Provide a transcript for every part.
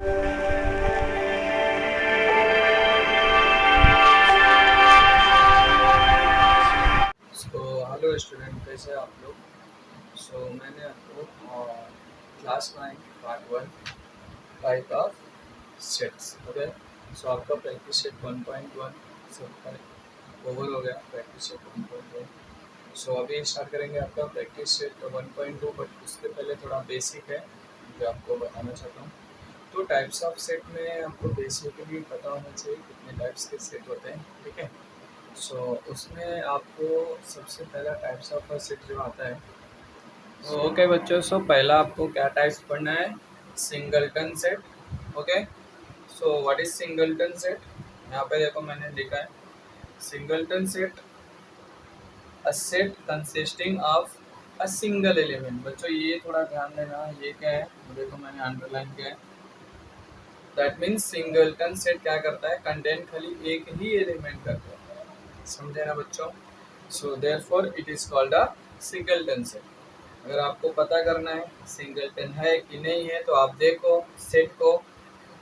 Hello student, कैसे हैं आप लोग। मैंने आपको class 9 part 1 type of sets, okay. आपका प्रैक्टिस सेट 1.1 सबका ओवर हो गया। Practice set 1.1। अभी स्टार्ट करेंगे आपका प्रैक्टिस सेट 1.2, बट उसके पहले थोड़ा बेसिक है जो आपको बताना चाहता हूँ। तो टाइप्स ऑफ सेट में आपको बेसिकली पता होना चाहिए कितने टाइप्स के सेट होते हैं, ठीक है। उसमें आपको सबसे पहला टाइप्स ऑफ सेट जो आता है, ओके बच्चों। पहला आपको क्या टाइप्स पढ़ना है, singleton set, okay. What is singleton set. यहाँ पे देखो मैंने लिखा है singleton set, a set consisting of a single element. बच्चों ये थोड़ा ध्यान देना, ये क्या है, देखो मैंने अंडरलाइन किया है। दैट मीन्स सिंगलटन सेट क्या करता है, कंटेंट खाली एक ही एलिमेंट करता है, समझे ना बच्चों। Therefore it is called a singleton set. अगर आपको पता करना है सिंगलटन है कि नहीं है, तो आप देखो सेट को,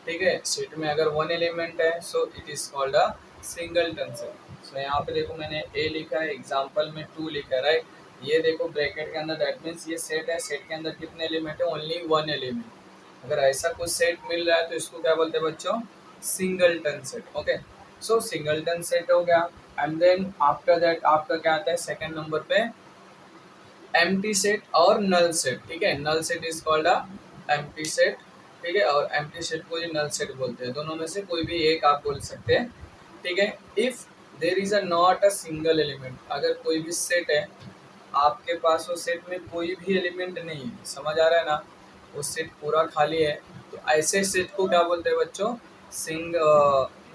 ठीक है। सेट में अगर वन एलिमेंट है, so it is called a singleton set. यहाँ पे देखो मैंने ए लिखा है, एग्जाम्पल में 2 लिखा है, राइट। ये देखो ब्रैकेट के अंदर, दैट मीन्स ये सेट है। सेट के अंदर कितने एलिमेंट है, ओनली वन एलिमेंट। अगर ऐसा कुछ सेट मिल रहा है तो इसको क्या बोलते हैं बच्चों, singleton set, okay. Singleton set हो गया। एंड देन आफ्टर दैट आपका क्या आता है सेकंड नंबर पे, एम्प्टी सेट और नल सेट, ठीक है। Null set is called a empty set, ठीक है। और एम्प्टी सेट को ही नल सेट बोलते हैं। दोनों में से कोई भी एक आप बोल सकते हैं, ठीक है। If there is a not a single element, अगर कोई भी सेट है, आपके पास वो सेट में कोई भी एलिमेंट नहीं है, समझ आ रहा है ना, वो सेट पूरा खाली है, तो ऐसे सेट को क्या बोलते हैं बच्चों,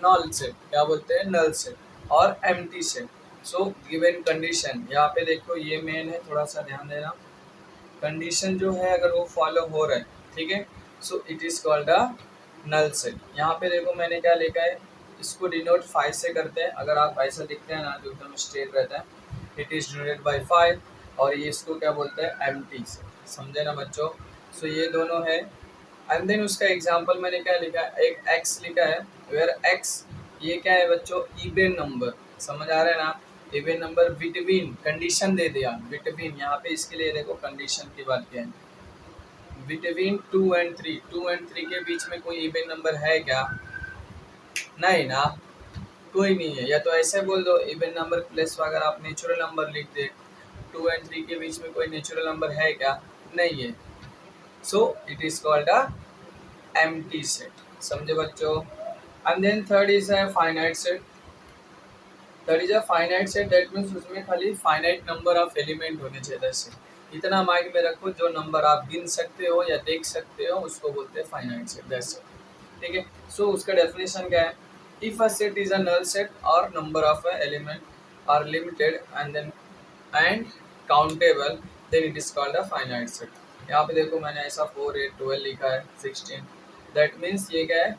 नल सेट, क्या बोलते हैं, नल सेट और एम्प्टी सेट। गिवन कंडीशन, यहाँ पे देखो ये मेन है, थोड़ा सा ध्यान देना। कंडीशन जो है अगर वो फॉलो हो रहा है, ठीक है, it is called a null set. यहाँ पे देखो मैंने क्या लिखा है, इसको डिनोट 5 से करते हैं। अगर आप ऐसा लिखते हैं ना जो एकदम स्ट्रेट रहता है, इट इज डिनोटेड बाय 5। और ये इसको क्या बोलते हैं, एम्प्टी सेट, समझे ना बच्चों। ये दोनों है। एंड देन उसका एग्जांपल मैंने क्या लिखा है, एक एक्स लिखा है, वेयर एक्स ये क्या है बच्चों, इवन नंबर, समझ आ रहा है ना। इवन नंबर बिटवीन, कंडीशन दे दिया बिटवीन, यहाँ पे इसके लिए देखो कंडीशन की बात क्या है, बिटवीन 2 and 3, 2 and 3 के बीच में कोई इवन नंबर है क्या, नहीं ना, कोई नहीं है। या तो ऐसे बोल दो इवन नंबर प्लस अगर आप नेचुरल नंबर लिख दे, 2 and 3 के बीच में कोई नेचुरल नंबर है क्या, नहीं है। It is called a empty set, समझे बच्चों। And then third is a finite set. Third is a finite set, that means उसमें खाली फाइनाइट नंबर ऑफ एलिमेंट होने चाहिए। जैसे इतना माइंड में रखो, जो नंबर आप गिन सकते हो या देख सकते हो उसको बोलते हैं फाइनाइट सेट, दैट्स इट, ठीक है। उसका डेफिनेशन क्या है, if a set is a null set और number of element are limited and countable, then it is called a finite set. यहाँ पे देखो मैंने ऐसा 4, 8, 12 लिखा है, 16, दैट मीन्स ये क्या है,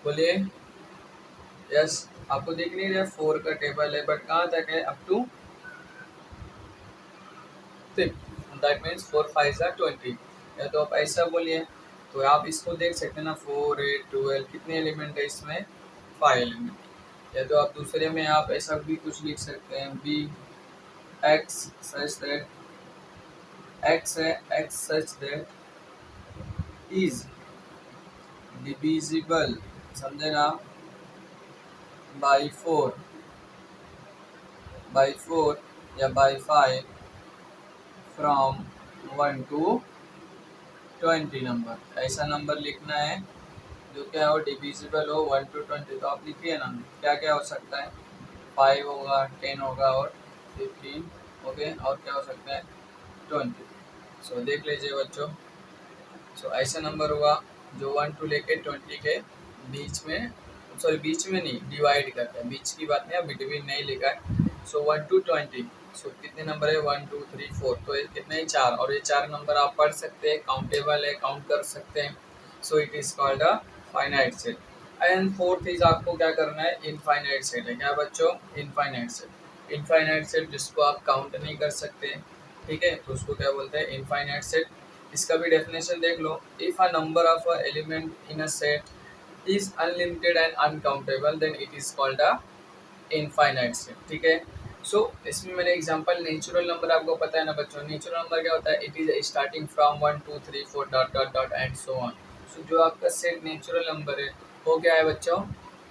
बोलिए। यस, आपको दिख नहीं रहा 4 का टेबल है, बट कहाँ तक है, अप टू 6, दैट मीन्स 4 5 20। या तो आप ऐसा बोलिए, तो आप इसको देख सकते हैं ना, 4, 8, 12 कितने एलिमेंट है इसमें, 5 एलिमेंट। या तो आप दूसरे में आप ऐसा भी कुछ लिख सकते हैं, B x such that, x है x such that is divisible, समझे ना, बाई 4 या बाई 5 फ्रॉम 1 to 20 नंबर। ऐसा नंबर लिखना है जो क्या हो, डिविजिबल हो 1 to 20। तो आप लिखिए ना, क्या क्या हो सकता है, 5 होगा, 10 होगा और 15, ओके। और क्या हो सकता है, 20। देख लीजिए बच्चों। ऐसा नंबर हुआ जो 1 to लेके 20 के बीच में, सॉरी बीच में नहीं, डिवाइड करता है, बीच की बात नहीं है, बिटवीन नहीं लिखा है। 1 to 20, कितने नंबर है, 1 2 3 4, तो ये कितने ही 4, और ये 4 नंबर आप पढ़ सकते हैं, काउंटेबल है, काउंट कर सकते हैं। It is called a finite set. And fourth is आपको क्या करना है, इनफाइनाइट सेट है, क्या बच्चों, इनफाइनाइट सेट। इनफाइनाइट सेट जिसको आप काउंट नहीं कर सकते, ठीक है, तो उसको क्या बोलते हैं, इनफाइनाइट सेट। इसका भी डेफिनेशन देख लो। If a number of element in a set is unlimited and uncountable then it is called a infinite set. ठीक है, सो इसमें मैंने एग्जांपल नेचुरल नंबर, आपको पता है ना बच्चों, नेचुरल नंबर क्या होता है, it is starting from 1 2 3 4 dot dot dot and so on. So जो आपका सेट नेचुरल नंबर है वो क्या है बच्चों,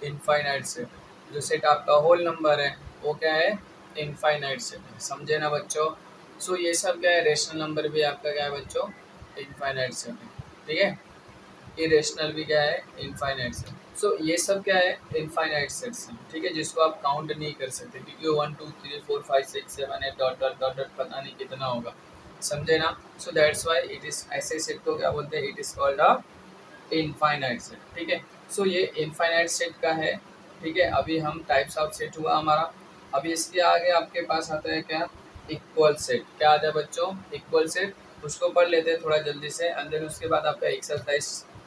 इनफाइनाइट सेट। जो सेट आपका होल नंबर है वो क्या है, इनफाइनाइट सेट है, समझे ना बच्चों। सो ये सब क्या है, रेशनल नंबर भी आपका क्या है बच्चों, इनफाइनाइट सेट है। ठीक है, इरेशनल भी क्या है, इनफाइनाइट सेट। सो ये सब क्या है, इनफाइनाइट सेट्स हैं। ठीक है, जिसको आप काउंट नहीं कर सकते, क्योंकि 1 2 3 4 5 6 7 8 डॉट डॉट डॉट डॉट पता नहीं कितना होगा, समझे ना। सो दैट्स व्हाई इट इज, ऐसे सेट को क्या बोलते हैं, it is called a infinite set. ठीक है, सो ये इनफाइनाइट सेट का है। ठीक है, अभी हम टाइप्स ऑफ सेट हुआ हमारा। अभी इसके आगे आपके पास आता है क्या, इक्वल सेट। क्या आता है बच्चों, इक्वल सेट। उसको पढ़ लेते हैं थोड़ा जल्दी से, एंड देन उसके बाद आपका एक्सरसाइज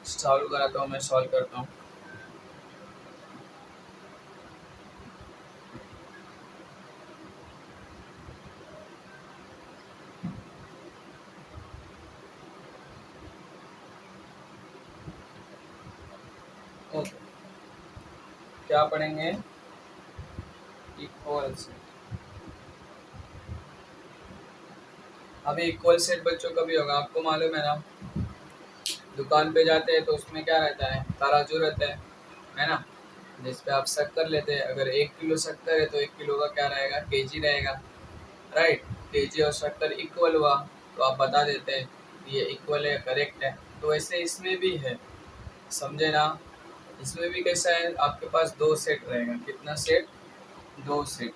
सॉल्व कराता हूँ, मैं सॉल्व करता हूँ। ओके, क्या पढ़ेंगे, इक्वल सेट। अभी इक्वल सेट बच्चों कभी होगा, आपको मालूम है ना, दुकान पे जाते हैं तो उसमें क्या रहता है, तराजू रहता है ना, जिस पे आप शक्कर लेते हैं। अगर 1 किलो शक्कर है तो 1 किलो का क्या रहेगा, केजी रहेगा, राइट। केजी और शक्कर इक्वल हुआ तो आप बता देते हैं ये इक्वल है, करेक्ट है। तो ऐसे इसमें भी है, समझे ना। इसमें भी कैसा है, आपके पास दो सेट रहेगा, कितना सेट, दो सेट।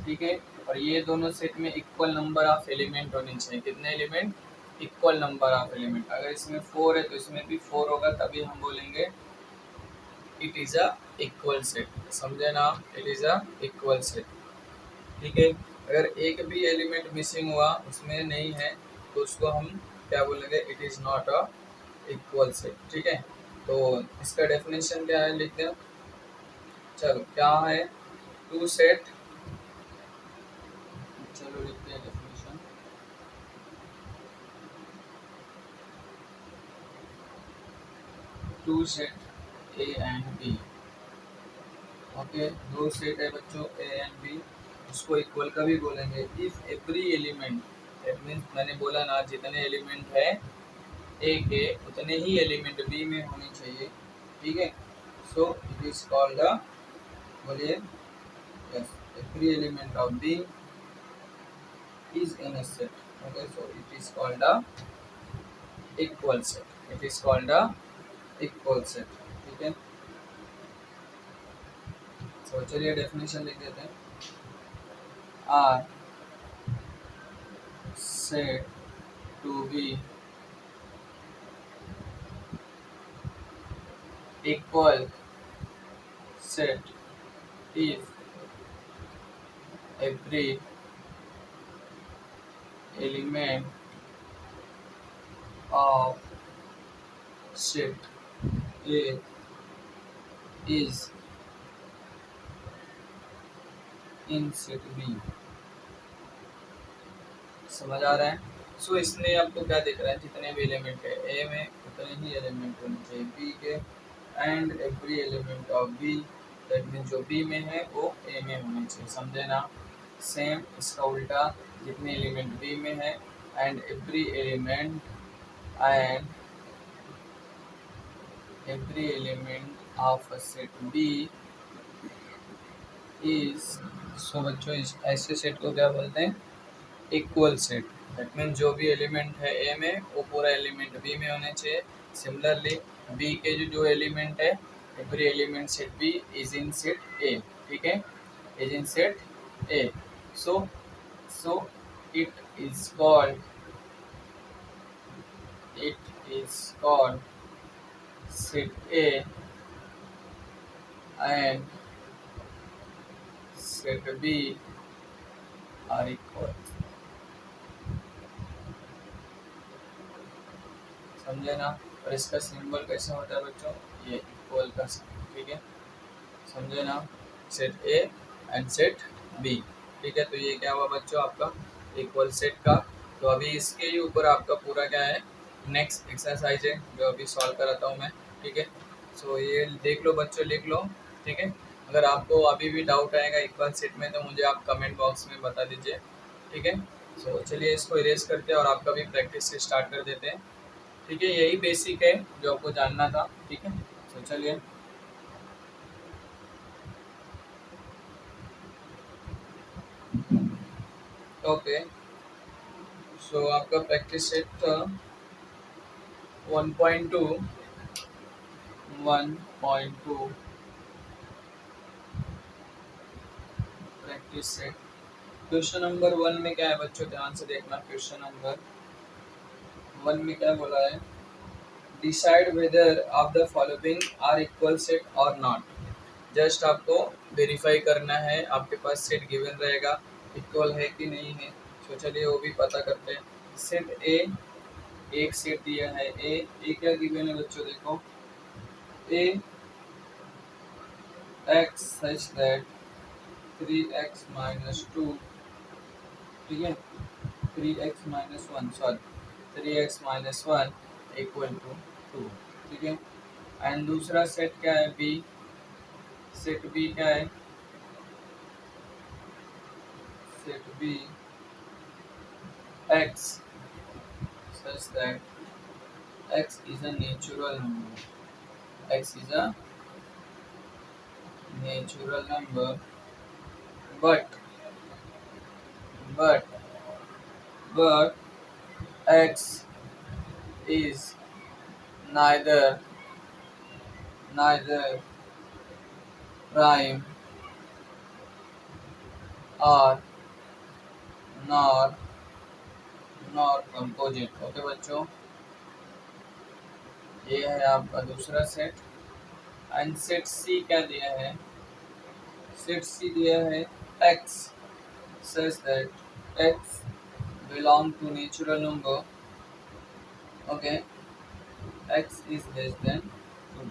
ठीक है, और ये दोनों सेट में इक्वल नंबर ऑफ एलिमेंट होने चाहिए, कितने element, equal number of element. अगर इसमें 4 है तो इसमें भी 4 होगा, तभी हम बोलेंगे it is a equal set, समझे ना, it is a equal set. ठीक है, अगर एक भी एलिमेंट मिसिंग हुआ, उसमें नहीं है, तो उसको हम क्या बोलेंगे, it is not a equal set. ठीक है, तो इसका डेफिनेशन क्या है, लिखते हैं। चलो, क्या है, टू सेट, चलो लिखते हैं definition. Two set A and B. Okay, दो सेट है बच्चों ए एंड बी, उसको इक्वल का भी बोलेंगे। If every element, that means मैंने बोला ना, जितने एलिमेंट है ए के उतने ही एलिमेंट बी में होने चाहिए। ठीक है, so it is called the, बोलिए, yes, every element of B is in a set. Okay, so it is called the equal set, it is called the equal set. ठीक है, तो चलिए डेफिनेशन लिख देते हैं। Are set to be equal set if every element of set A is in set B। समझ आ रहा है। सो इसमें आपको क्या दिख रहा है, जितने भी एलिमेंट है ए में उतने ही एलिमेंट होने चाहिए बी के, and every element of B, that means जो बी में है वो ए में होने चाहिए, समझे ना। सेम इसका उल्टा, जितने एलिमेंट बी में है, and and every element of a set B is, सो बच्चों इस ऐसे सेट को क्या बोलते हैं, इक्वल सेट। दैट मीन्स जो भी एलिमेंट है ए में वो पूरा एलिमेंट बी में होने चाहिए। सिमिलरली बी के जो एलिमेंट है, every element set B is in set A. ठीक है, is in set A. So so it is called, it is called set A and set B are equal. समझे ना। और इसका सिंबल कैसा होता है बच्चों, ये इक्वल का सिंबल। ठीक है, समझे ना, set A and set B. ठीक है, तो ये क्या हुआ बच्चों आपका इक्वल सेट का। तो अभी इसके ही ऊपर आपका पूरा क्या है, नेक्स्ट एक्सरसाइज है जो अभी सॉल्व कराता हूँ मैं, ठीक है। सो ये देख लो बच्चों, लिख लो, ठीक है। अगर आपको अभी भी डाउट आएगा इक्वल सेट में तो मुझे आप कमेंट बॉक्स में बता दीजिए, ठीक है। सो चलिए इसको इरेज करते हैं और आपका भी प्रैक्टिस से स्टार्ट कर देते हैं, ठीक है। यही बेसिक है जो आपको जानना था, ठीक है। सो चलिए, ओके। सो आपका प्रैक्टिस सेट था 1.2, 1.2 प्रैक्टिस सेट। क्वेश्चन नंबर 1 में क्या है बच्चों, ध्यान से देखना। क्वेश्चन नंबर 1 में क्या बोला है, decide whether of the following are equal set और नॉट। जस्ट आपको वेरीफाई करना है, आपके पास सेट गिवन रहेगा, इक्वल है कि नहीं है। तो चलिए वो भी पता करते हैं। सेट ए, एक सेट दिया है ए क्या गिवन है बच्चों, देखो ए एक्स सच दैट 3x-2, ठीक है, 3x-1, sorry 3x-1 equal to 2, ठीक है। एंड दूसरा सेट क्या है, बी, सेट बी क्या है, set B x such that x is a natural number, x is a natural number, but but but x is neither prime or nor composite। Okay बच्चों, ये है आपका दूसरा सेट। एंड सेट सी क्या दिया है, सेट सी दिया है x such that x belong to natural number, okay, x is less than 2,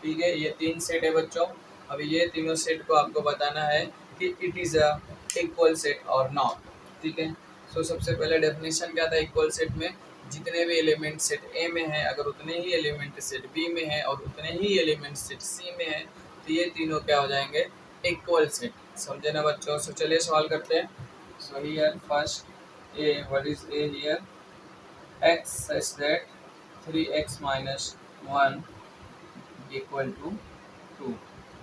ठीक है। ये तीन सेट है बच्चों। अभी ये तीनों सेट को आपको बताना है कि it is a equal set और नॉट, ठीक है। सो सबसे पहले डेफिनेशन क्या था इक्वल सेट में, जितने भी एलिमेंट सेट ए में है अगर उतने ही एलिमेंट सेट बी में है और उतने ही एलिमेंट सेट सी में है तो ये तीनों क्या हो जाएंगे, इक्वल सेट। समझे ना बच्चों। सो चलिए सवाल करते हैं। So here first A, what is A here, x such that 3x-1 equal to 2।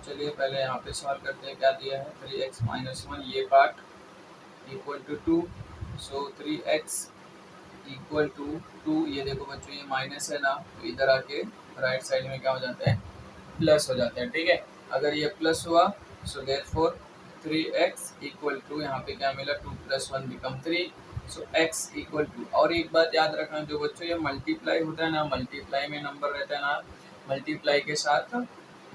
चलिए पहले यहाँ पे सॉल्व करते हैं, क्या दिया है 3x-1, ये part equal to 2। So 3x equal to 2, ये देखो बच्चों ये माइनस है ना, तो इधर आके राइट साइड में क्या हो जाता है, प्लस हो जाता है, ठीक है। अगर ये प्लस हुआ so therefore 3x equal to, यहाँ पे क्या मिला 2 + 1 become 3। So x equal to, और एक बात याद रखना जो बच्चों ये मल्टीप्लाई होता है ना, मल्टीप्लाई में नंबर रहता है ना, मल्टीप्लाई के साथ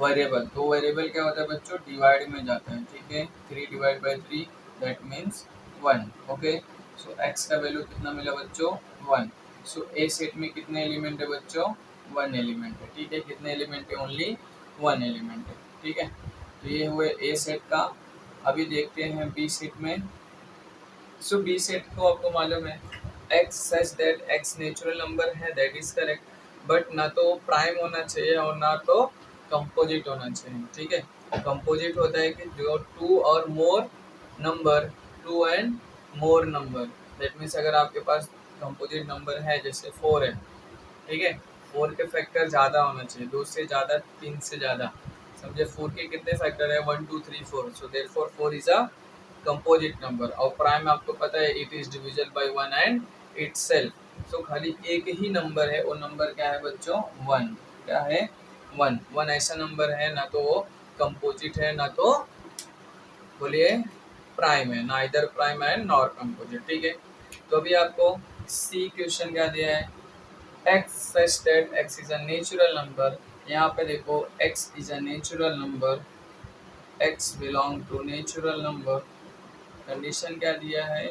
वेरिएबल, तो वेरिएबल क्या होता है बच्चों, डिवाइड में जाता है, ठीक है। 3/3 that means 1, okay. So x का वैल्यू कितना मिला बच्चों, 1। सो ए सेट में कितने एलिमेंट है बच्चों, 1 एलिमेंट है, ठीक है। कितने एलिमेंट है, ओनली 1 एलिमेंट है, ठीक है। तो ये हुए ए सेट का। अभी देखते हैं बी सेट में। सो बी सेट को आपको मालूम है x such that x natural number है, दैट इज करेक्ट, बट ना तो प्राइम होना चाहिए और ना तो कंपोजिट होना चाहिए, ठीक है। कंपोजिट होता है कि जो 2 और मोर number, 2 and more number, that means अगर आपके पास कंपोजिट नंबर है जैसे 4 है, ठीक है, 4 के फैक्टर ज़्यादा होना चाहिए, 2 से ज़्यादा, 3 से ज़्यादा, समझे। 4 के कितने फैक्टर है, 1 2 3 4, so therefore 4 is a composite number. और प्राइम आपको पता है it is divisible by 1 and itself. So खाली एक ही नंबर है, वो नंबर क्या है बच्चों, 1, क्या है 1। 1 ऐसा नंबर है ना तो वो कंपोजिट है ना तो बोलिए प्राइम है, ना इधर प्राइम है नॉर कंपोजिट, ठीक है। तो अभी आपको सी क्वेश्चन क्या दिया है, x such that x is a natural number। यहाँ पे देखो x is a natural number, x belong to natural number। Condition क्या दिया है,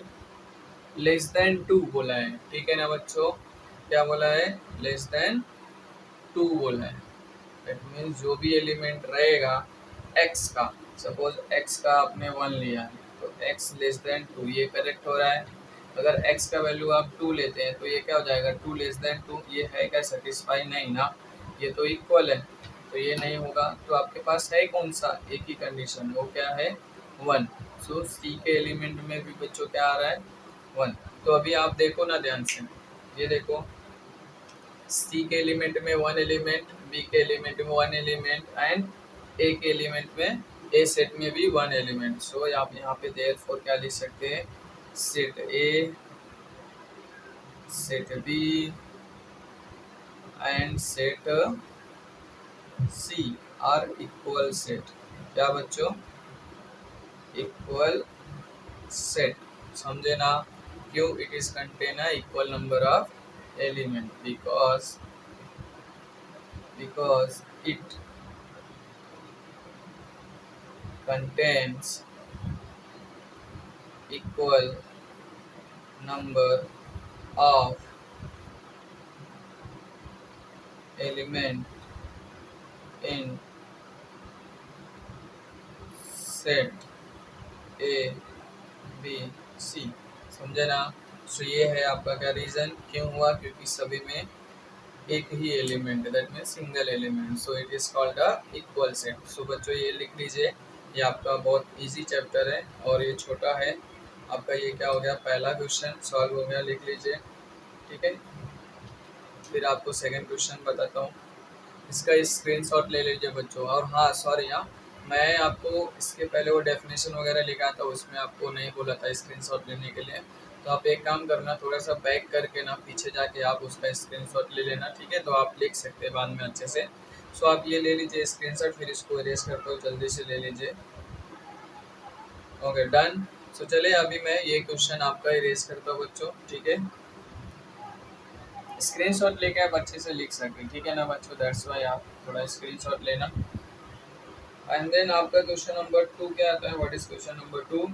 लेस देन 2 बोला है, ठीक है ना बच्चों। क्या बोला है, लेस देन 2 बोला है। दैट मीन्स जो भी एलिमेंट रहेगा x का, सपोज x का आपने 1 लिया है तो x लेस देन 2, ये करेक्ट हो रहा है। अगर x का वैल्यू आप 2 लेते हैं तो ये क्या हो जाएगा, 2 लेस देन 2, ये है क्या सेटिस्फाई, नहीं ना, ये तो इक्वल है, तो ये नहीं होगा। तो आपके पास है कौन सा, एक ही कंडीशन, वो क्या है 1। सो सी के एलिमेंट में भी बच्चों क्या आ रहा है 1। तो अभी आप देखो ना ध्यान से, ये देखो सी के एलिमेंट में 1 एलिमेंट, बी के एलिमेंट में 1 एलिमेंट एंड ए के एलिमेंट में, ए सेट में भी 1 एलिमेंट। सो आप यहाँ पे देयरफॉर क्या लिख सकते हैं, set A, set B and set C are equal set. क्या बच्चों, इक्वल सेट, समझे ना। क्यों, it is contain a equal number of element, because it contains equal number of element in set A B C, समझे ना। सो ये है आपका क्या रीज़न, क्यों हुआ, क्योंकि सभी में एक ही element, that mean single element, so it is called a equal set. So बच्चों ये लिख लीजिए, ये आपका बहुत इजी चैप्टर है और ये छोटा है आपका। ये क्या हो गया, पहला क्वेश्चन सॉल्व हो गया, लिख लीजिए, ठीक है। फिर आपको सेकंड क्वेश्चन बताता हूँ, इसका स्क्रीनशॉट ले लीजिए बच्चों। और हाँ सॉरी, हाँ मैं आपको इसके पहले वो डेफिनेशन वगैरह लिखा था, उसमें आपको नहीं बोला था स्क्रीनशॉट लेने के लिए। तो आप एक काम करना, थोड़ा सा बैक करके ना पीछे जाके आप उसका स्क्रीनशॉट ले लेना, ठीक है। तो आप लिख सकते हैं बाद में अच्छे से। सो आप ये ले लीजिए स्क्रीनशॉट, फिर इसको इरेज करते हो जल्दी से ले लीजिए। Okay done. सो चलिए अभी मैं ये क्वेश्चन आपका इरेज करता हूँ बच्चों, ठीक है। स्क्रीनशॉट लेके आप अच्छे से लिख सकें, ठीक है ना बच्चों, दैट्स वाई आप थोड़ा स्क्रीनशॉट लेना। एंड देन आपका क्वेश्चन नंबर 2 क्या आता है, what is question number 2,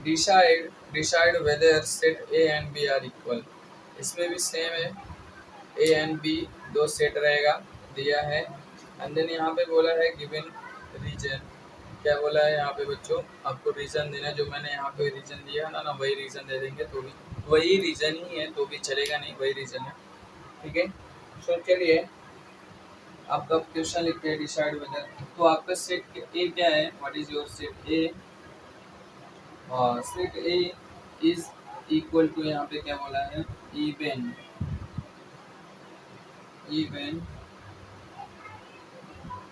decide whether set A and B are equal. इसमें भी सेम है, ए एंड बी दो सेट रहेगा, दिया है। एंड देन यहाँ पे बोला है गिवन रीजन, क्या बोला है यहाँ पे बच्चों, आपको रीजन देना, जो मैंने यहाँ पे रीजन दिया है ना वही रीजन दे देंगे, तो भी वही रीजन ही है, तो भी चलेगा, नहीं वही रीजन है, ठीक है। सो चलिए आपका क्वेश्चन लिखते हैं डिसाइड वेदर। तो आपका सेट ए क्या है, what is your set A, set A is equal to, यहाँ पे क्या बोला है, इवन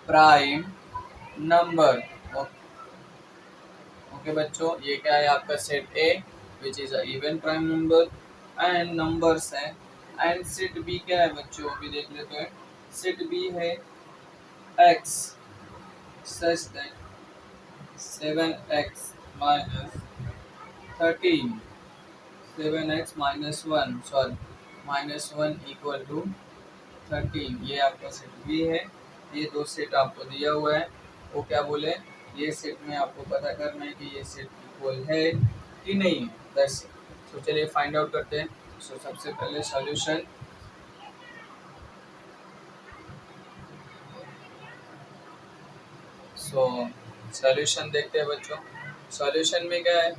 प्राइम नंबर। ओके बच्चों, ये क्या है आपका set A which is even prime number and numbers है। एंड सेट बी क्या है बच्चों, अभी देख लेते हैं। सेट बी है x such that 7x minus 13, 7x minus 1 sorry minus 1 equal to 13, ये आपका सेट बी है। ये दो सेट आपको दिया हुआ है, वो क्या बोले, ये सेट में आपको पता करना है कि ये सेट इक्वल है कि नहीं है, बस। तो चलिए फाइंड आउट करते हैं। सो सबसे पहले सॉल्यूशन, सॉल्यूशन देखते हैं बच्चों। सॉल्यूशन में क्या है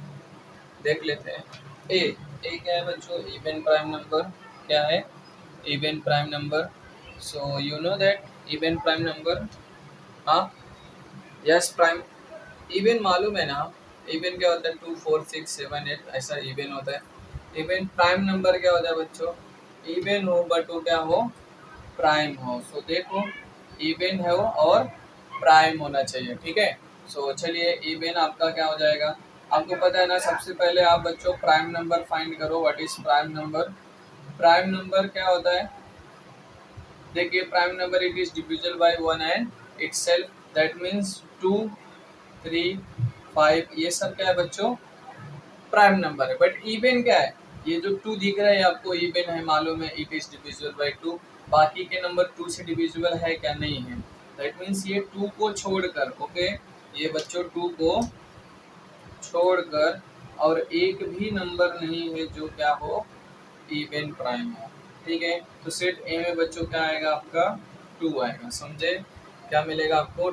देख लेते हैं। ए क्या है बच्चों, इवन प्राइम नंबर, क्या है even prime number. So you know that even prime number, हाँ यस प्राइम, इवन मालूम है ना, इवन क्या होता है 2 4 6 7 8 ऐसा इवन होता है। इवन प्राइम नंबर क्या होता है बच्चों, इवन हो बट वो क्या हो, प्राइम हो। सो देखो इवन है वो और प्राइम होना चाहिए, ठीक है। सो चलिए इवन आपका क्या हो जाएगा, आपको पता है ना, सबसे पहले आप बच्चों प्राइम नंबर फाइंड करो, what is prime number. Prime number क्या होता है, देखिए prime number it is divisible by 1 and itself, that means 2 3 5, ये सब क्या है बच्चों प्राइम नंबर है। बट इवन क्या है, ये जो 2 दिख रहा है आपको इवन है, मालूम है इट इज डिविजिबल बाय 2, बाकी के नंबर 2 से डिविजिबल है क्या, नहीं है। दैट मीन्स ये 2 को छोड़कर, ओके, ये बच्चों 2 को छोड़कर और एक भी नंबर नहीं है जो क्या हो इवन प्राइम हो, ठीक है। तो सेट ए में बच्चों क्या आएगा आपका 2 आएगा, समझे, क्या मिलेगा आपको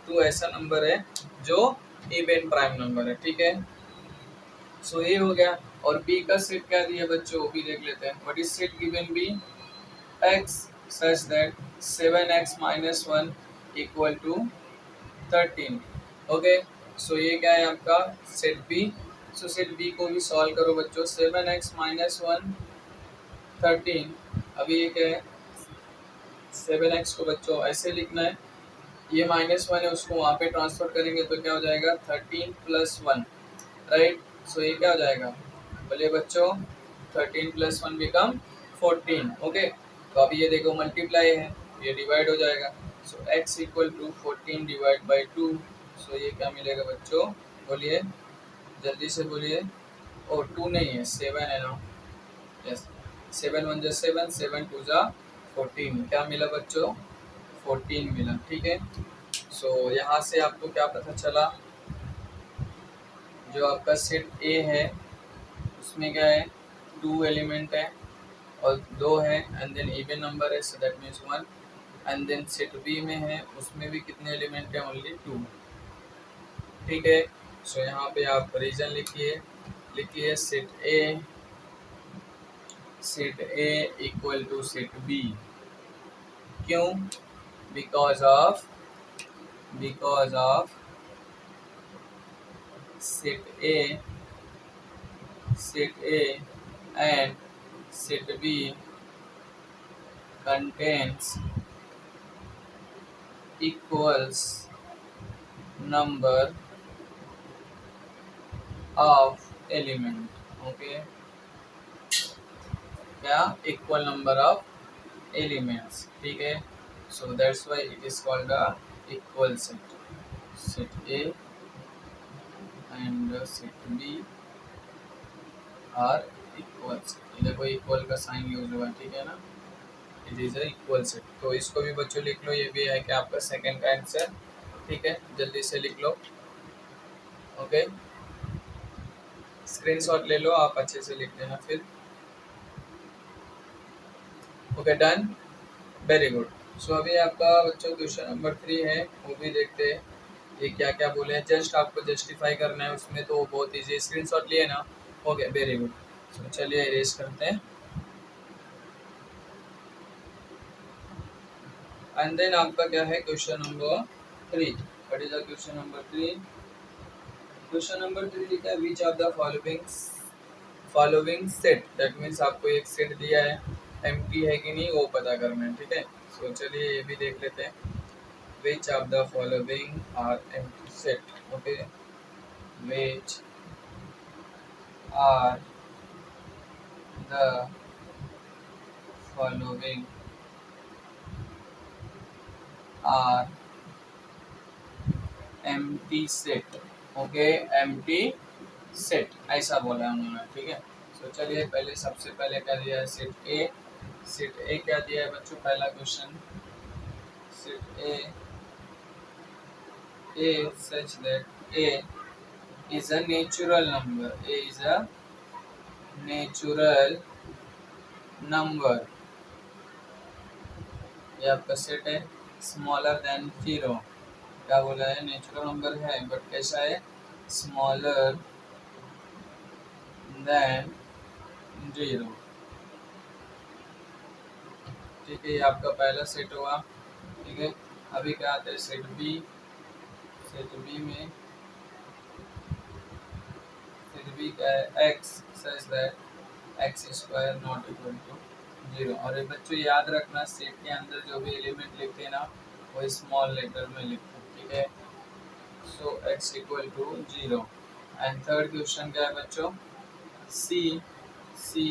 2 ऐसा नंबर है जो इवन प्राइम नंबर है, ठीक है। सो ये हो गया। और बी का सेट क्या दिया बच्चों, वो भी देख लेते हैं। What is set given B, x such that 7x minus 1 equal to 13। Okay, so ये क्या है आपका सेट बी। सो सेट बी को भी सॉल्व करो बच्चों। 7x minus 1 13। अभी ये क्या है, 7x को बच्चों ऐसे लिखना है, ये -1 है, उसको वहाँ पे ट्रांसफर करेंगे तो क्या हो जाएगा 13 + 1, राइट। सो ये क्या हो जाएगा, बोलिए बच्चों, 13 + 1 बिकम 14। ओके, तो अभी ये देखो मल्टीप्लाई है, ये डिवाइड हो जाएगा। सो x = 14 डिवाइड बाई 2। सो ये क्या मिलेगा बच्चों, बोलिए जल्दी से बोलिए। ओ 2 नहीं है, 7 है ना, यस। 7 × 1 = 7, 7 × 2 = 14। क्या मिला बच्चों, 14 मिला, ठीक है। सो यहाँ से आपको क्या पता चला, जो आपका सेट ए है उसमें क्या है, 2 एलिमेंट है और 2 है, एंड देन इवन नंबर है, so that means 1। And then set B में है, उसमें भी कितने एलिमेंट हैं, ओनली 2, ठीक है। सो यहाँ पे आप रीजन लिखिए set A equal to set B. क्यों, because of set A and set B contains equals number of element, okay, क्या, इक्वल नंबर ऑफ एलिमेंट्स, ठीक है। So that's why it is called a equal set A and set B are equal set. देखो equal का sign use हुआ, ठीक है ना, it is a equal set. तो इसको भी बच्चों लिख लो, ये भी है कि आपका सेकंड का आंसर, ठीक है, जल्दी से लिख लो। ओके, स्क्रीनशॉट ले लो, आप अच्छे से लिख लेना फिर। Okay, done, very good. So अभी आपका बच्चों क्वेश्चन नंबर 3 है, वो भी देखते हैं ये क्या क्या बोले हैं। जस्ट आपको जस्टिफाई करना है उसमें, तो बहुत ईजी, स्क्रीनशॉट लिए ना। Okay, very good. सो चलिए इरेज करते हैं। एंड देन आपका क्या है question number 3। What is the question number 3? Question number 3 लिखा है, विच of the following set, that means आपको एक सेट दिया है, एम्प्टी है कि नहीं वो पता करना है, ठीक है। सो चलिए ये भी देख लेते हैं। Which of the following are empty set, okay, which are the following are empty set, okay, empty set ऐसा बोला है उन्होंने, ठीक है। तो चलिए पहले सबसे पहले क्या दिया है, सेट ए क्या दिया है बच्चों, पहला question, set A such that A is a natural number, A is a natural number, ये आपका सेट है, स्मॉलर देन 0। क्या बोला है, नेचुरल नंबर है बट कैसा है, स्मॉलर देन 0, ठीक है। ये आपका पहला सेट हुआ, ठीक है। अभी क्या आता है सेट बी में, सेट बी क्या है, x such that x² not equal to 0। और ये बच्चों याद रखना, सेट के अंदर जो भी एलिमेंट लिखते हैं ना, वो स्मॉल लेटर में लिखते हैं, ठीक है। सो x = 0। एंड थर्ड क्वेश्चन क्या है बच्चों, C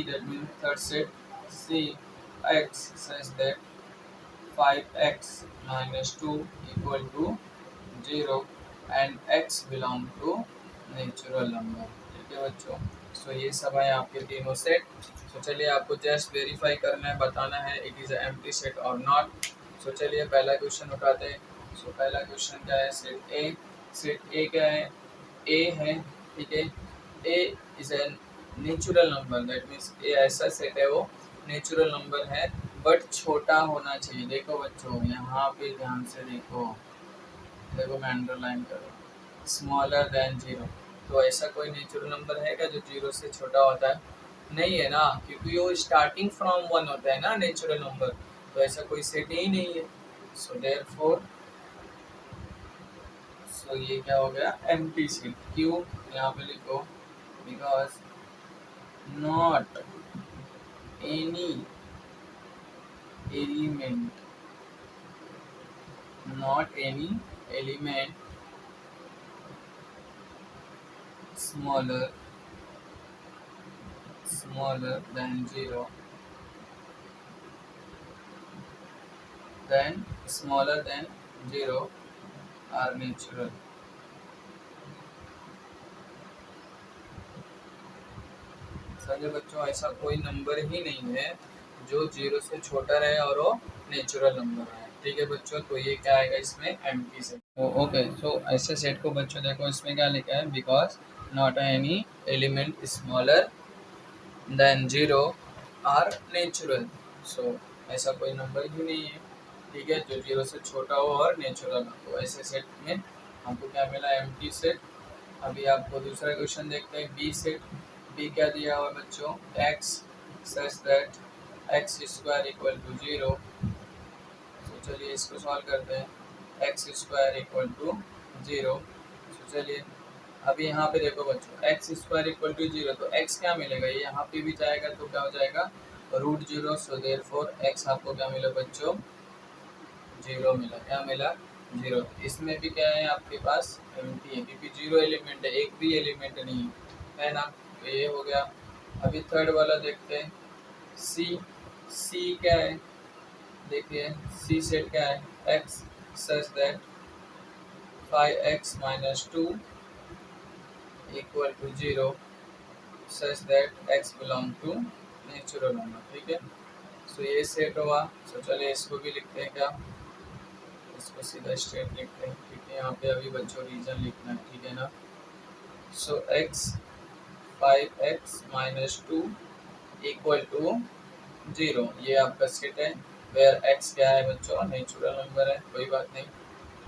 that means third set, C x such that 5x minus 2 equal to 0 and x belong to natural number, ठीक है बच्चों। सो ये सब है आपके तीनों सेट। सो चलिए आपको जस्ट वेरीफाई करना है, बताना है it is a empty set और नॉट। सो चलिए पहला क्वेश्चन उठाते हैं। सो पहला क्वेश्चन क्या है, सेट ए क्या है, ए है, ठीक है। A is a natural number, that means A ऐसा सेट है, वो नेचुरल नंबर है बट छोटा होना चाहिए। देखो बच्चों यहाँ पे ध्यान से देखो मैं अंडरलाइन करूँ, स्मॉलर देन जीरो। तो ऐसा कोई नेचुरल नंबर है क्या जो जीरो से छोटा होता है? नहीं है ना, क्योंकि वो स्टार्टिंग फ्रॉम वन होता है ना नेचुरल नंबर, तो ऐसा कोई सेट ही नहीं है। सो देयरफॉर, सो ये क्या हो गया, एम्प्टी सेट। क्यों? यहाँ पे लिखो, because not any element, not any element smaller than zero, then smaller than zero are natural। समझे बच्चों, ऐसा कोई नंबर ही नहीं है जो जीरो से छोटा रहे और वो नेचुरल नंबर है। ठीक है बच्चों, तो ये क्या आएगा इसमें, एम्प्टी सेट। ओके, सो ऐसे सेट को बच्चों देखो, इसमें क्या लिखा है, because not any element smaller than zero are natural. So ऐसा कोई नंबर ही नहीं है, ठीक है, जो जीरो से छोटा हो और नेचुरल हो। तो ऐसे सेट में हमको क्या मिला, एम्प्टी सेट। अभी आपको दूसरा क्वेश्चन देखते हैं, बी सेट। बी क्या दिया हुआ बच्चों, x such that x square equal to zero. तो चलिए इसको सॉल्व करते हैं, x square equal to zero. तो चलिए अभी यहाँ पे देखो बच्चों, x square equal to zero, तो एक्स क्या मिलेगा, ये यहाँ पे भी जाएगा तो क्या हो जाएगा, root zero. So therefore x आपको क्या मिला बच्चों, जीरो मिला। क्या मिला, जीरो। इसमें भी क्या है आपके पास, एम्प्टी है, क्योंकि जीरो एलिमेंट है, एक भी एलिमेंट नहीं है ना। तो ये हो गया। अभी थर्ड वाला देखते हैं, सी। सी क्या है, देखिए सी सेट क्या है, x such that 5x minus two equal to zero, such that x belong to natural number. ठीक है, सो ये सेट हुआ। सो चलिए इसको भी लिखते हैं, क्या इसको सीधा स्ट्रेट लिखते हैं, क्योंकि यहाँ पे अभी बच्चों रीजन लिखना है, ठीक है ना। So x 5x minus two equal to zero, ये आपका सेट है, वेयर x क्या है बच्चों, नेचुरल नंबर है। कोई बात नहीं,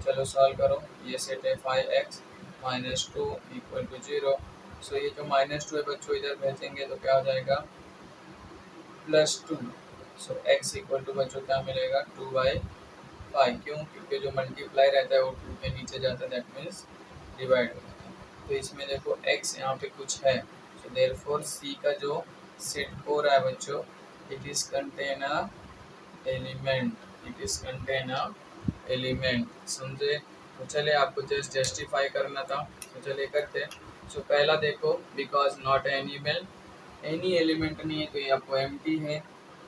चलो सॉल्व करो। ये सेट है 5x minus two equal to zero. So ये जो माइनस टू है बच्चों इधर भेजेंगे तो क्या हो जाएगा, plus two. So x equal to बच्चों क्या मिलेगा, 2/5। क्यों, क्योंकि जो मल्टीप्लाई रहता है वो 2 के नीचे जाता है, दैट मीन्स डिवाइड हो जाता है। तो इसमें देखो x यहाँ पे कुछ है, सो देयरफॉर c का जो सेट हो रहा है बच्चों, it is contain a element, it is contain a element. समझे। तो चलिए आपको जस्ट जस्टिफाई करना था, तो चलिए करते हैं। सो पहला देखो, बिकॉज नॉट एनी एलिमेंट नहीं है, तो ये आपको एम्प्टी है।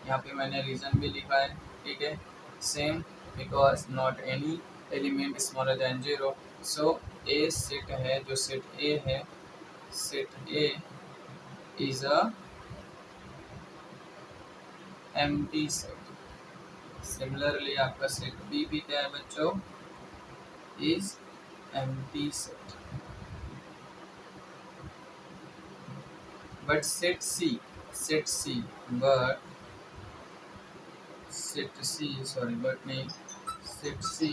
यहाँ पे मैंने रीजन भी लिखा है, ठीक है। Same, because not any element smaller than zero. So A set है, जो सेट ए है, set A is a empty set. Similarly आपका सेट बी भी क्या है बच्चों, is empty set. But set C, but set C, sorry, but नहीं, set C,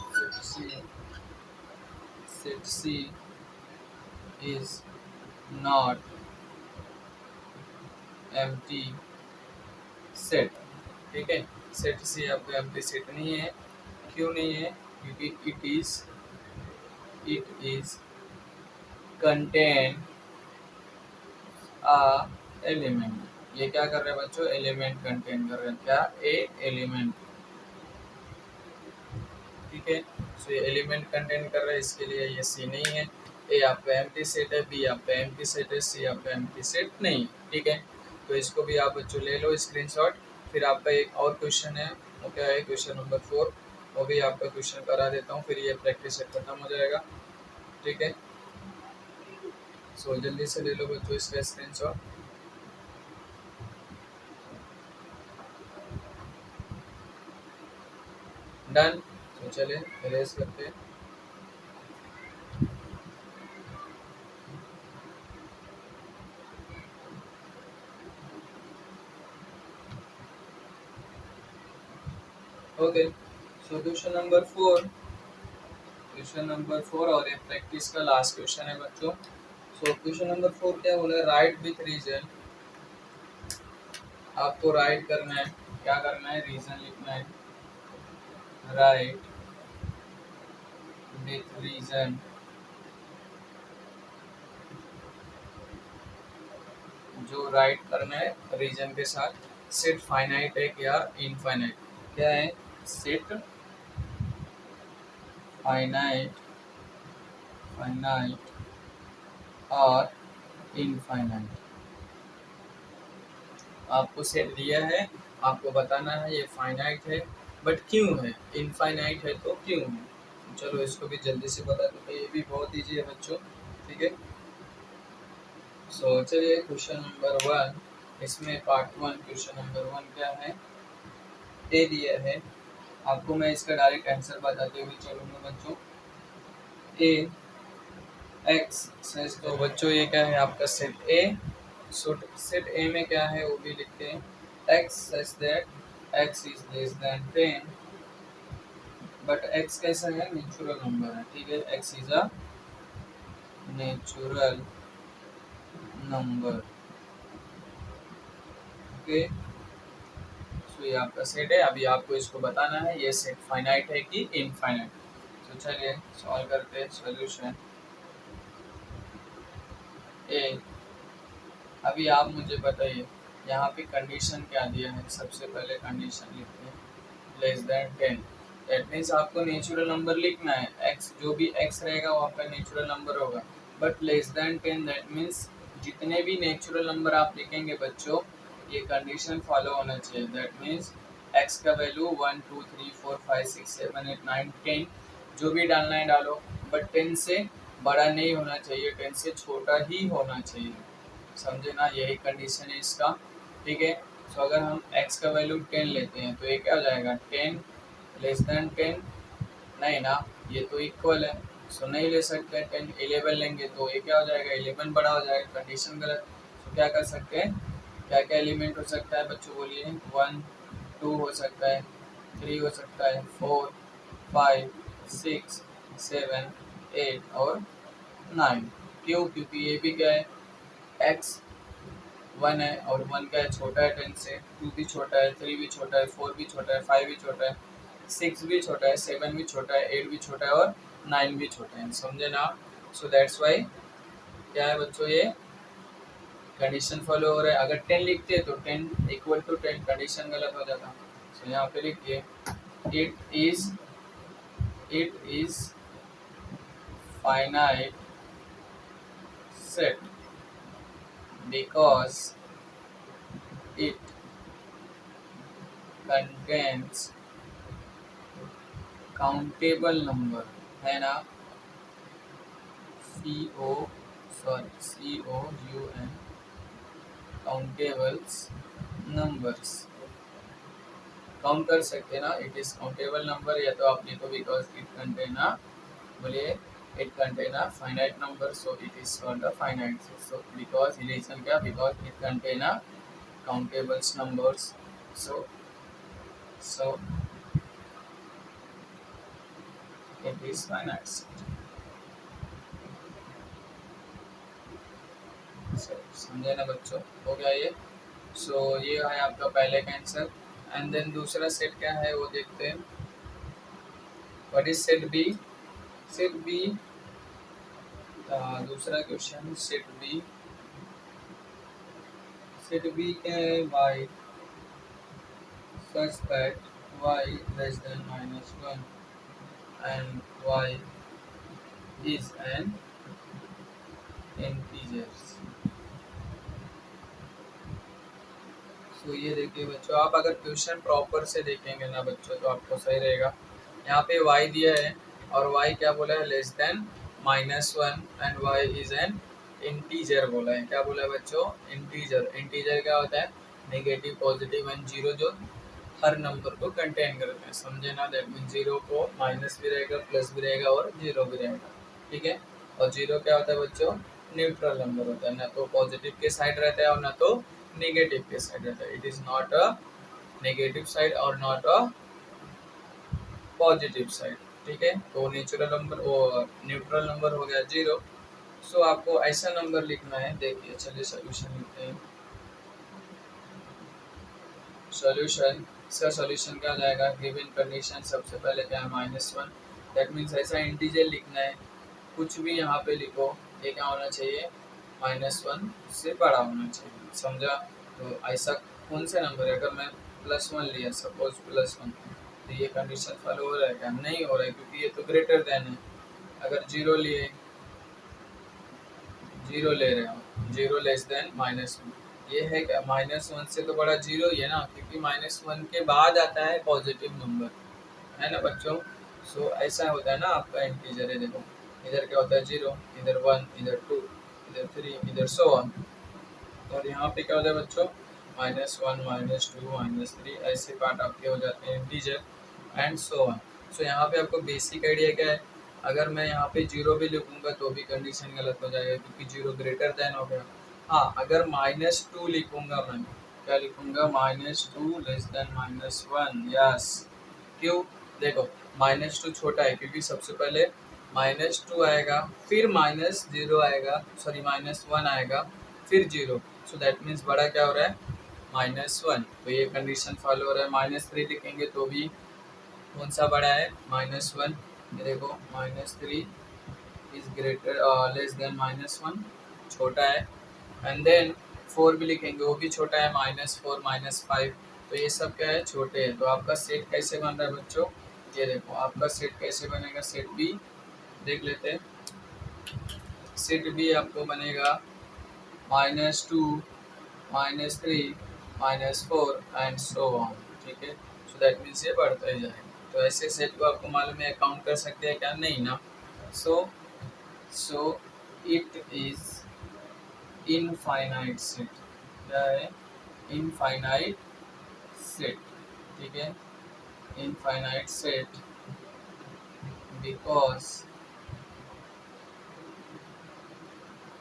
set C, set C is not empty set। ठीक है, set C आपको empty set नहीं है। क्यों नहीं है, क्योंकि it is contain a element। ये क्या कर रहे हैं बच्चों, एलिमेंट कंटेन कर रहे हैं, क्या, ए एलिमेंट। ठीक है, सो ये एलिमेंट कंटेन कर रहे हैं, इसके लिए ये सी नहीं है। ए आपका एम्प्टी सेट है, बी आपका एम्प्टी सेट है, सी आपका एम्प्टी सेट नहीं। ठीक है, तो इसको भी आप बच्चों ले लो स्क्रीनशॉट। फिर आपका एक और क्वेश्चन है, वो क्या है, क्वेश्चन नंबर 4, वो भी आपका क्वेश्चन करा देता हूँ, फिर ये प्रैक्टिस सेट खत्म हो जाएगा। ठीक है, सो जल्दी से ले लो बच्चों इसका स्क्रीनशॉट। डन, तो चलिए इरेज करते हैं। Okay, so question number 4, question number 4 और ये प्रैक्टिस का लास्ट क्वेश्चन है बच्चों। सो क्वेश्चन नंबर 4 क्या बोला है, राइट विथ रीजन। आपको राइट करना है, क्या करना है, रीजन लिखना है, राइट विथ रीजन। जो राइट करना है रीजन के साथ। सेट फाइनाइट है या इनफाइनाइट, क्या है, सेट फाइनाइट, फाइनाइट और इनफाइनाइट। आपको सेट दिया है, आपको बताना है ये फाइनाइट है बट क्यों है, इनफाइनाइट है तो क्यों है। चलो इसको भी जल्दी से बता दो, ये भी बहुत ईजी है बच्चों, ठीक है। सो चलिए क्वेश्चन नंबर 1, इसमें पार्ट 1 क्वेश्चन नंबर 1 क्या है, ए दिया है। आपको मैं इसका डायरेक्ट आंसर बताते हुए चलूँगा बच्चों। ए एक्स सच, तो बच्चों ये क्या है आपका सेट ए। सो सेट ए में क्या है वो भी लिखते हैं, x such that x is less than 10, but x कैसा है, नेचुरल नंबर है, ठीक है, x is a natural number, okay. So ये आपका सेट है, अभी आपको इसको बताना है ये सेट फाइनाइट है कि इनफाइनाइट। तो चलिए सॉल्व करते हैं। सॉल्यूशन ए, अभी आप मुझे बताइए यहाँ पे कंडीशन क्या दिया है। सबसे पहले कंडीशन लिखते हैं लेस देन 10, दैट मीन्स आपको नेचुरल नंबर लिखना है, एक्स जो भी एक्स रहेगा वो आपका नेचुरल नंबर होगा। But less than 10 that means जितने भी नेचुरल नंबर आप लिखेंगे बच्चों, ये कंडीशन फॉलो होना चाहिए। दैट मीन्स एक्स का वैल्यू 1 2 3 4 5 6 7 8 9 10 जो भी डालना है डालो, बट 10 से बड़ा नहीं होना चाहिए, 10 से छोटा ही होना चाहिए, समझे ना, यही कंडीशन है इसका, ठीक है। सो अगर हम x का वैल्यू 10 लेते हैं तो ये क्या हो जाएगा, 10 लेस देन 10, नहीं ना, ये तो इक्वल है, सो नहीं ले सकते। 10 11 लेंगे तो ये क्या हो जाएगा, 11 बड़ा हो जाएगा, कंडीशन गलत। तो क्या कर सकते हैं, क्या क्या एलिमेंट हो सकता है बच्चों बोलिए, 1 2 हो सकता है, 3 हो सकता है, 4 5 6 7 8 और 9। क्यों, क्योंकि ये भी क्या है, x 1 है और 1 क्या है, छोटा है 10 से, 2 भी छोटा है, 3 भी छोटा है, 4 भी छोटा है, 5 भी छोटा है, 6 भी छोटा है, 7 भी छोटा है, 8 भी छोटा है और 9 भी छोटा है, समझे ना। सो दैट्स वाई क्या है बच्चों, ये कंडीशन फॉलो हो रहा है। अगर 10 लिखते हैं तो 10 इक्वल टू 10, कंडीशन गलत हो जाता। सो यहाँ पे लिखिए it is finite set because it contains countable number, है ना, COUN काउंटेबल्स नंबर्स, काउंट कर सकते हैं ना, इट इज काउंटेबल नंबर, या तो आप लिखो बिकॉज इट कंटेन अ, बोलिए it contain a finite number, so it is called a finite. So because relation क्या, because it contain a countables numbers, so it is finite set। समझे ना बच्चों, हो गया ये। सो ये है आपका पहले का आंसर। एंड देन दूसरा सेट क्या है वो देखते हैं, what is set B. Set B, दूसरा क्वेश्चन, सेट बी क्या है, Y such that y less than -1 and y is an integer। सो ये देखिए बच्चों, आप अगर क्वेश्चन प्रॉपर से देखेंगे ना बच्चों तो आपको सही रहेगा। यहाँ पे y दिया है और y क्या बोला है, less than -1 and y is an integer बोला है। क्या बोला है बच्चों, इंटीजर। इंटीजर क्या होता है, नेगेटिव पॉजिटिव एंड जीरो, जो हर नंबर को कंटेन करते हैं, समझे ना। दैट मीन जीरो को माइनस भी रहेगा, प्लस भी रहेगा और जीरो भी रहेगा, ठीक है। और जीरो क्या होता है बच्चों, न्यूट्रल नंबर होता है, ना तो पॉजिटिव के साइड रहता है और ना तो नेगेटिव के साइड रहता है। It is not a negative side और नॉट अ पॉजिटिव साइड, ठीक है। तो नेचुरल नंबर वो न्यूट्रल नंबर हो गया 0। सो आपको ऐसा नंबर लिखना है, देखिए चलिए सोल्यूशन लिखते हैं। सॉल्यूशन, इसका सॉल्यूशन क्या हो जाएगा, गिवन कंडीशन सबसे पहले क्या है -1, दैट मीन्स ऐसा इंटीजर लिखना है, कुछ भी यहाँ पे लिखो, ये क्या होना चाहिए, -1 से बड़ा होना चाहिए, समझा। तो ऐसा कौन सा नंबर है, अगर मैं +1 लिया सपोज +1, तो ये कंडीशन फॉलो हो रहा है क्या, नहीं हो रहा है, क्योंकि ये तो ग्रेटर देन है। अगर 0 लिए, 0 ले रहे हो, 0 लेस देन -1, ये है क्या, -1 से तो बड़ा 0 ही है ना, क्योंकि -1 के बाद आता है पॉजिटिव नंबर, है ना बच्चों। सो ऐसा होता है ना आपका इंटीजर है, देखो इधर क्या होता है 0, इधर 1, इधर 2, इधर 3, इधर सो ऑन। और यहाँ पे क्या होता है बच्चों, -1, -2, -3, ऐसे पार्ट आपके हो जाते हैं इंटीजर एंड सो ऑन। सो यहाँ पे आपको बेसिक आइडिया क्या है, अगर मैं यहाँ पे 0 भी लिखूंगा तो भी कंडीशन गलत हो जाएगा, क्योंकि 0 ग्रेटर देन हो गया। हाँ, अगर -2 लिखूंगा, मैं क्या लिखूंगा, -2 लेस देन -1, यस। क्यों, देखो -2 छोटा है, क्योंकि सबसे पहले -2 आएगा, फिर -0 आएगा, सॉरी -1 आएगा, फिर 0। सो दैट मीन्स बड़ा क्या हो रहा है, -1। तो ये कंडीशन फॉलो हो रहा है। -3 लिखेंगे तो भी कौन सा बड़ा है, -1। ये देखो -3 इज ग्रेटर लेस देन -1, छोटा है। एंड देन 4 भी लिखेंगे, वो भी छोटा है, -4, -5। तो ये सब क्या है, छोटे हैं। तो आपका सेट कैसे बन रहा है बच्चों, ये देखो आपका सेट कैसे बनेगा, सेट बी देख लेते हैं। सेट बी आपको बनेगा -2, -3, -4 एंड सो ऑन, ठीक है। सो दैट मीन्स ये बढ़ता ही जाएगा। तो ऐसे सेट को आपको मालूम है, काउंट कर सकते हैं क्या, नहीं ना। सो इट इज इनफाइनाइट सेट, क्या है, इनफाइनाइट सेट, ठीक है, infinite set because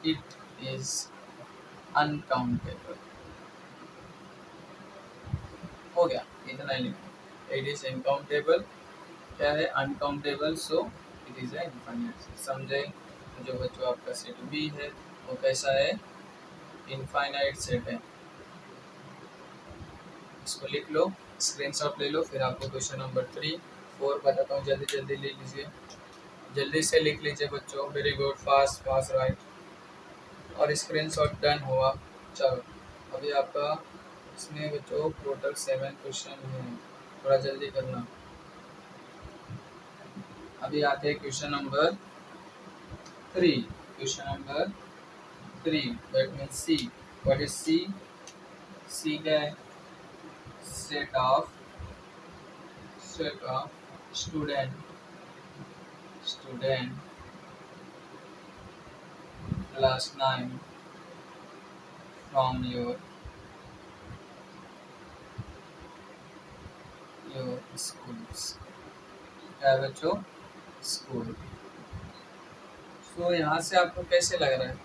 it is uncountable. हो गया, इतना ही लिखो, इट इज इनकाउंटेबल, क्या है, uncountable, so it is a infinite set, समझे। जो बच्चों आपका सेट बी है वो कैसा है, इनफाइनाइट सेट है। इसको लिख लो, स्क्रीनशॉट ले लो, फिर आपको क्वेश्चन नंबर 3, 4 बताता हूँ, जल्दी जल्दी ले लीजिए, जल्दी से लिख लीजिए बच्चों, very good, fast fast right. और स्क्रीनशॉट डन हुआ। चलो अभी आपका इसमें बच्चों टोटल 7 क्वेश्चन है, थोड़ा जल्दी करना। अभी आते हैं question number 3, question number 3, that means C. What is C, C क्या है, set of student class 9 from your schools, क्या है बच्चों, स्कूल। तो यहाँ से आपको कैसे लग रहा है,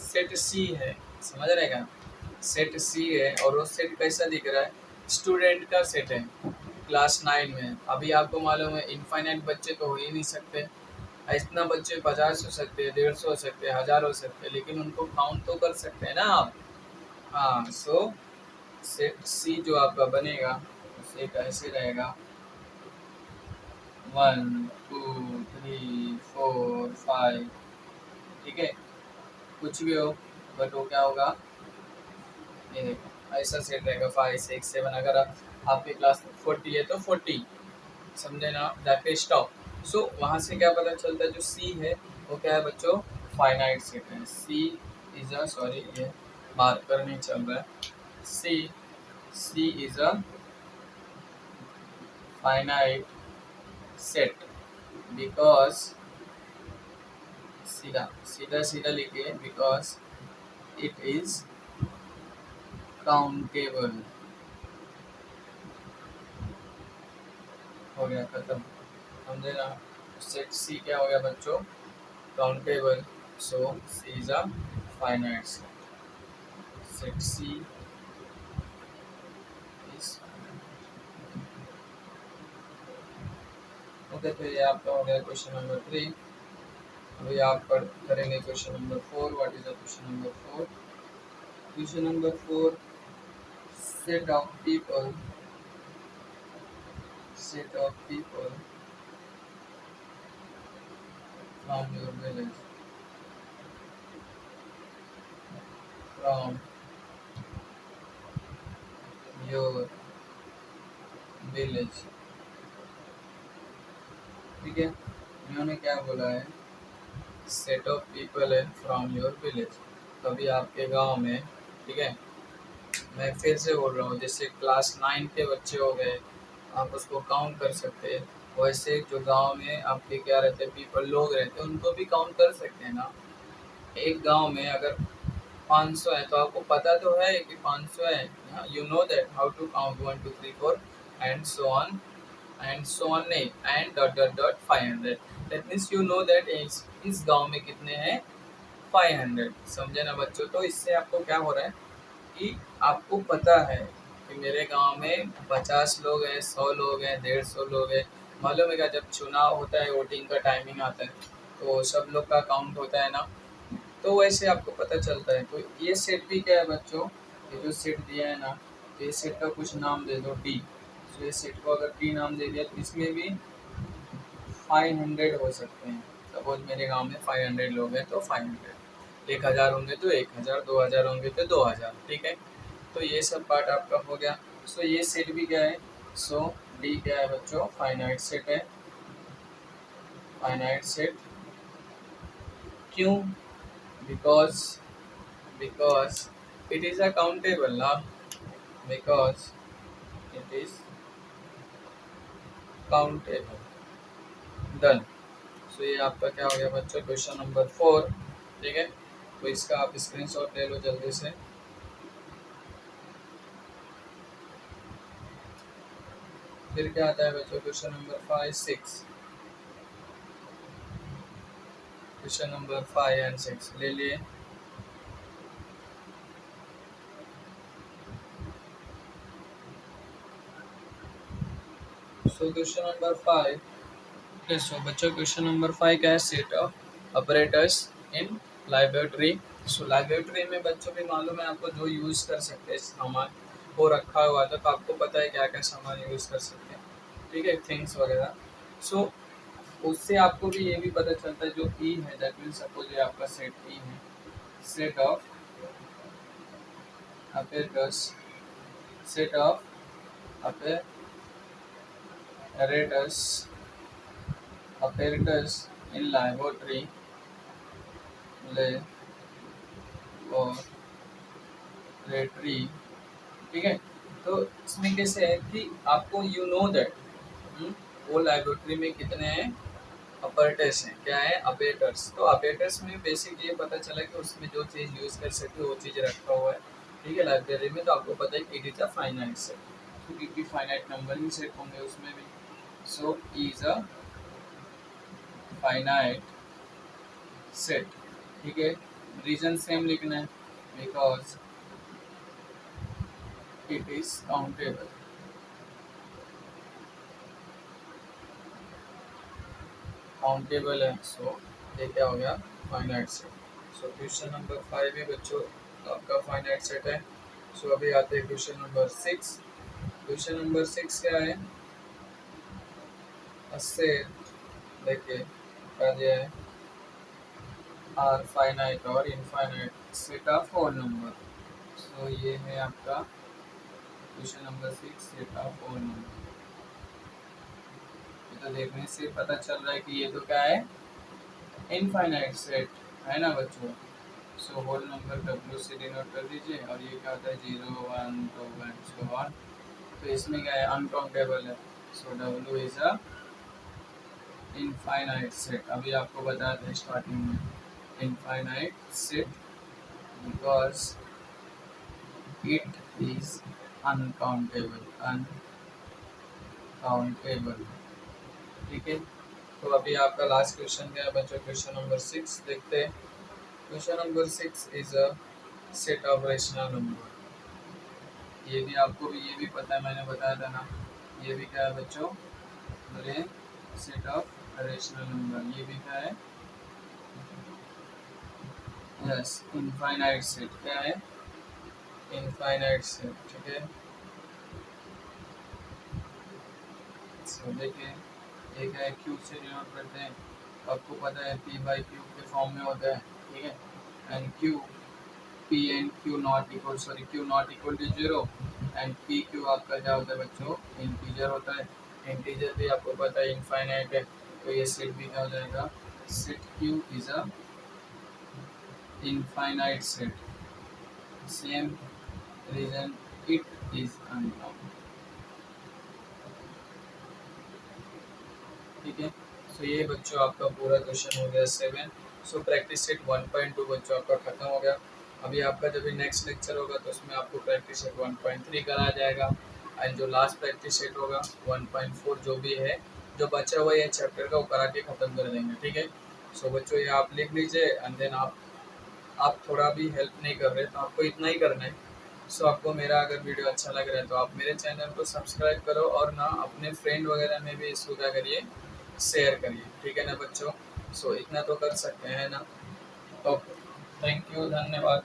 सेट सी है, समझ रहे क्या, सेट सी है, और वो सेट कैसा दिख रहा है, स्टूडेंट का सेट है, क्लास 9 में। अभी आपको मालूम है इनफाइनाइट बच्चे तो हो ही नहीं सकते, इतना बच्चे 50 हो सकते हैं, 150 हो सकते हैं, 1000 हो सकते हैं, लेकिन उनको काउंट तो कर सकते हैं ना आप। हाँ, सो सेट सी जो आपका बनेगा सेट ऐसे रहेगा, 1 2 3 4 5, ठीक है, कुछ भी हो, बट वो क्या होगा, ये देखो ऐसा सेट रहेगा 5 6 7। अगर आपके क्लास 40 है तो 40, समझे ना, दैट इज स्टॉप। सो वहाँ से क्या पता चलता है, जो सी है वो क्या है बच्चों, फाइनाइट सेट है। सी इज अ, सॉरी ये मार्कर नहीं चल रहा है, C is a finite set because, सीधा सीधा सीधा लिखिए, बिकॉज इट इज काउंटेबल। हो गया खत्म, समझे ना। सेट सी क्या हो गया बच्चों, countable, so C is a finite set C is, okay, तो ये आपका हो गया क्वेश्चन नंबर 3। अभी आप करेंगे question number 4। What is the question number 4? Question number 4, set of people from your village, from your village। ठीक है, इन्होंने क्या बोला है? सेट ऑफ पीपल है फ्रॉम योर विलेज। तो अभी आपके गांव में, ठीक है, मैं फिर से बोल रहा हूँ, जैसे क्लास 9 के बच्चे हो गए, आप उसको काउंट कर सकते हैं। वैसे जो गांव में आपके क्या रहते हैं, पीपल, लोग रहते हैं, उनको भी काउंट कर सकते हैं ना। एक गांव में अगर 500 है तो आपको पता तो है कि 500 है, you know that how to count 1 2 3 4 and so on, नहीं, and dot dot dot 500। That means you know that इस गांव में कितने हैं, 500। समझे ना बच्चों? तो इससे आपको क्या हो रहा है कि आपको पता है कि मेरे गांव में 50 लोग हैं, 100 लोग हैं, 150 लोग हैं। मालूम है क्या, जब चुनाव होता है, वोटिंग का टाइमिंग आता है, तो सब लोग का काउंट होता है ना, तो वैसे आपको पता चलता है। तो ये सेट भी क्या है बच्चों, ये जो सेट दिया है ना, तो ये सेट का कुछ नाम दे दो डी। तो ये सेट को अगर डी नाम दे दिया तो इसमें भी 500 हो सकते हैं। सपोज मेरे गांव में 500 लोग हैं तो 500, 1000 होंगे तो 1000, 2000 होंगे तो 2000। ठीक है, तो ये सब पार्ट आपका हो गया। सो ये सेट भी क्या है, सो डी क्या है बच्चों, फाइनाइट सेट है। फाइनाइट सेट क्यों? Because it is a countable ना, because it is countable। Done. So ये आपका क्या हो गया बच्चों, क्वेश्चन नंबर 4। ठीक है, तो इसका आप स्क्रीनशॉट ले लो जल्दी से। फिर क्या आता है बच्चों, question number 5 6। Question number 5 and 6 ले लिए। सो क्वेश्चन नंबर 5, सो बच्चों क्वेश्चन नंबर 5 क्या है, सेट ऑफ ऑपरेटर्स इन लाइब्रेटरी। सो लाइब्रेटरी में बच्चों भी मालूम है आपको, जो यूज़ कर सकते हैं सामान वो रखा हुआ था, तो आपको पता है क्या क्या सामान यूज़ कर सकते हैं। ठीक है, थिंग्स वगैरह। सो उससे आपको भी ये भी पता चलता है, जो ई है, दैट मीन सपोज ये आपका सेट ई है, set of operators, set of operators operators in laboratory laboratory. ठीक है, तो इसमें कैसे है कि आपको यू नो दैट वो लैबोरेटरी में कितने हैं, ऑपरेटर्स हैं, क्या है, ऑपरेटर्स। तो ऑपरेटर्स में बेसिक ये पता चला कि उसमें जो चीज़ यूज़ कर सकते हो वो चीज़ रखा हुआ है। ठीक है, लाइब्रेरी में। तो आपको पता है कि it is a finite set, क्योंकि फाइनाइट नंबर ही सेट होंगे उसमें भी। So is a finite set. ठीक है, रीजन सेम लिखना है, because it is countable. Countable है, सो ये क्या हो गया, finite set. So question number 5 है बच्चों, आपका फाइनाइट सेट है। सो अभी आते हैं क्वेश्चन नंबर 6। क्वेश्चन नंबर 6 क्या है, सेट, देखिए क्या दिया है, आर फाइनाइट और infinite set of whole number. So ये है आपका question number 6, set of whole number. तो देखने से पता चल रहा है कि ये तो क्या है, इनफाइनाइट सेट है ना बच्चों। सो होल नंबर डब्ल्यू से डिनोट कर दीजिए, और ये क्या होता है, 0 1 2 एंड सो ऑन। तो इसमें क्या है, अनकाउंटेबल है। So W is a infinite set. अभी आपको बताया था स्टार्टिंग में, infinite set because it is uncountable, uncountable. ठीक है, तो अभी आपका लास्ट क्वेश्चन क्या है बच्चों, क्वेश्चन नंबर 6 देखते हैं। Question number 6 is a set of rational number. ये भी आपको भी ये भी पता है, मैंने बताया था ना। ये भी क्या है बच्चों, बोले सेट ऑफ रेशनल नंबर, ये भी क्या है, यस इनफाइनाइट सेट, क्या है, इनफाइनाइट सेट, ठीक है। सो देखिए एक है क्यू से डिनोट करते हैं, आपको पता है पी बाई क्यू के फॉर्म में होता है, ठीक है। And Q P and Q not equal, sorry Q not equal to zero, and P Q आपका क्या होता है बच्चों, इंटीजर होता है। इंटीजर भी आपको पता है इनफाइनाइट है, तो ये सेट भी क्या हो जाएगा, set Q is a infinite set, same reason it is unbound, ठीक है। सो ये बच्चों आपका पूरा क्वेश्चन हो गया 7। सो प्रैक्टिस सेट 1.2 बच्चों आपका खत्म हो गया। अभी आपका जब भी नेक्स्ट लेक्चर होगा तो उसमें आपको प्रैक्टिस सेट 1.3 कराया जाएगा, एंड जो लास्ट प्रैक्टिस सेट होगा 1.4 जो भी है, जो बचा हुआ है चैप्टर का वो करा के ख़त्म कर देंगे, ठीक है। सो बच्चों ये आप लिख लीजिए, एंड देन आप थोड़ा भी हेल्प नहीं कर रहे तो आपको इतना ही करना है। सो आपको मेरा अगर वीडियो अच्छा लग रहा है तो आप मेरे चैनल को सब्सक्राइब करो, और ना अपने फ्रेंड वगैरह में भी इसको क्या करिए, शेयर करिए, ठीक है ना बच्चों। सो इतना तो कर सकते हैं ना। ओके, थैंक यू, धन्यवाद।